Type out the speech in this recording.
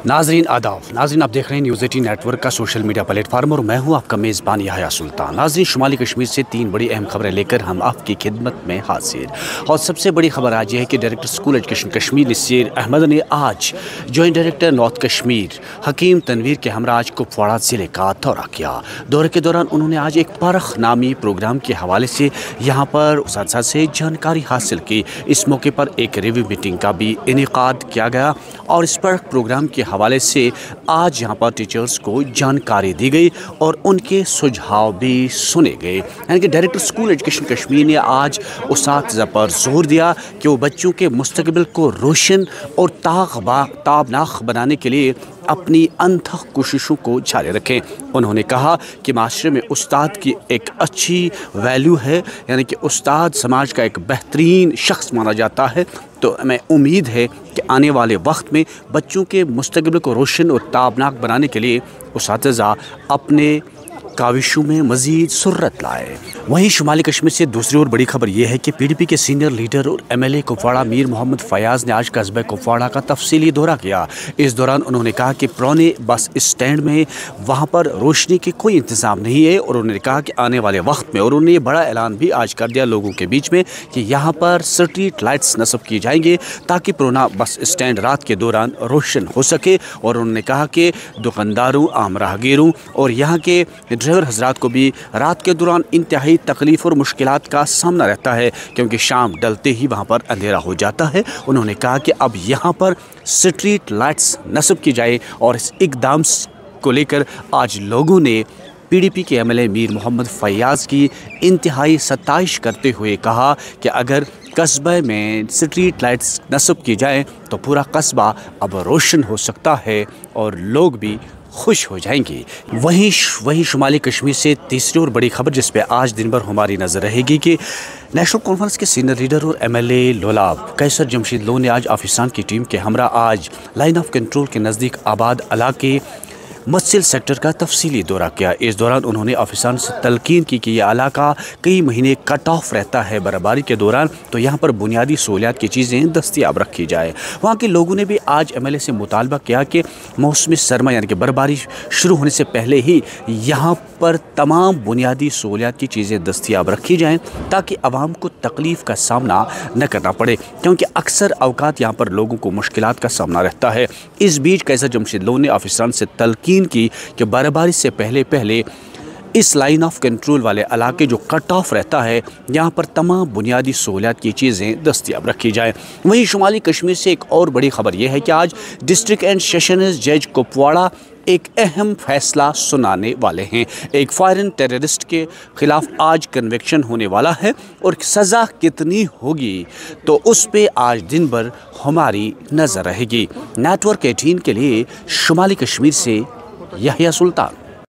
नाजरीन आदाब। नाजरीन आप देख रहे हैं न्यूज़ 18 नेटवर्क का सोशल मीडिया प्लेटफार्म और मैं हूं आपका मेज़बान याह्या सुल्तान। नाजरीन शुमाली कश्मीर से 3 बड़ी अहम खबरें लेकर हम आपकी खिदमत में हाजिर। और सबसे बड़ी खबर आज यह है कि director school education Kashmir Naseer Ahmad ने आज joint director north Kashmir Hakeem Tanveer के हमरा आज कुपवाड़ा ज़िले का दौरा किया। दौरे के दौरान उन्होंने आज एक परख नामी प्रोग्राम के हवाले से यहाँ पर उस्ताद से जानकारी हासिल की। इस मौके पर एक रिव्यू मीटिंग का भी इनेकाद किया गया और इस परख प्रोग्राम के हवाले से आज यहाँ पर टीचर्स को जानकारी दी गई और उनके सुझाव भी सुने गए। यानी कि डायरेक्टर स्कूल एजुकेशन कश्मीर ने आज उस्ताद पर जोर दिया कि वो बच्चों के मुस्तकबिल को रोशन और ताबनाक बनाने के लिए अपनी अनथक कोशिशों को जारी रखें। उन्होंने कहा कि माशरे में उस्ताद की एक अच्छी वैल्यू है, यानी कि उस्ताद समाज का एक बेहतरीन शख्स माना जाता है। तो हमें उम्मीद है कि आने वाले वक्त में बच्चों के मुस्तकबिल को रोशन और ताबनाक बनाने के लिए उस्ताद अपने काविशों में मज़ीद सुर्रत लाए। वहीं शुमाली कश्मीर से दूसरी ओर बड़ी खबर यह है कि PDP के सीनियर लीडर और MLA कुपवाड़ा मीर मोहम्मद फयाज ने आज कस्बे कुपवाड़ा का तफसीली दौरा किया। इस दौरान उन्होंने कहा कि पुराने बस स्टैंड में वहां पर रोशनी के कोई इंतज़ाम नहीं है और उन्होंने कहा कि आने वाले वक्त में, और उन्होंने ये बड़ा ऐलान भी आज कर दिया लोगों के बीच में, कि यहाँ पर स्ट्रीट लाइट्स नस्ब की जाएंगे ताकि पुराना बस स्टैंड रात के दौरान रोशन हो सके। और उन्होंने कहा कि दुकानदारों, आम राहगीरों और यहाँ के ड्राइवर हजरात को भी रात के दौरान इंतहाई तकलीफ और मुश्किलात का सामना रहता है, क्योंकि शाम डलते ही वहाँ पर अंधेरा हो जाता है। उन्होंने कहा कि अब यहाँ पर स्ट्रीट लाइट्स नस्ब की जाए और इस इकदाम को लेकर आज लोगों ने PDP के MLA मीर मोहम्मद फयाज की इंतहाई सताइश करते हुए कहा कि अगर कस्बे में स्ट्रीट लाइट्स नस्ब की जाए तो पूरा कस्बा अब रोशन हो सकता है और लोग भी खुश हो जाएंगे। वहीं शुमाली कश्मीर से तीसरी और बड़ी खबर जिस पे आज दिन भर हमारी नज़र रहेगी कि नेशनल कॉन्फ्रेंस के सीनियर लीडर और MLA लोलाब कैसर जमशीद लो ने आज आफिसान की टीम के हमरा आज लाइन ऑफ कंट्रोल के नज़दीक आबाद इलाके मस्जिल सेक्टर का तफसीली दौरा किया। इस दौरान उन्होंने ऑफिसर से तलकीन की कि यह इलाका कई महीने कट ऑफ रहता है बर्फबारी के दौरान, तो यहाँ पर बुनियादी सहूलियात की चीज़ें दस्तियाब रखी जाए। वहाँ के लोगों ने भी आज MLA से मुतालबा किया कि मौसम सरमा यानी कि बर्फबारी शुरू होने से पहले ही यहाँ पर तमाम बुनियादी सहूलियात की चीज़ें दस्तियाब रखी जाएँ ताकि आवाम को तकलीफ़ का सामना न करना पड़े, क्योंकि अक्सर अवकात यहाँ पर लोगों को मुश्किलात का सामना रहता है। इस बीच कैसर जमशीद लो ने ऑफिसर से तलकीन की कि बर्फबारी से पहले इस लाइन ऑफ कंट्रोल वाले इलाके जो कट ऑफ रहता है यहाँ पर तमाम बुनियादी सहूलियात की चीज़ें दस्तियाब रखी जाएँ। वहीं शुमाली कश्मीर से एक और बड़ी खबर यह है कि आज डिस्ट्रिक्ट एंड सेशंस जज कुपवाड़ा एक अहम फैसला सुनाने वाले हैं। एक फॉरेन टेररिस्ट के खिलाफ आज कन्विक्शन होने वाला है और सज़ा कितनी होगी तो उस पे आज दिन भर हमारी नज़र रहेगी। नेटवर्क 18 के लिए शुमाली कश्मीर से याह्या सुल्तान।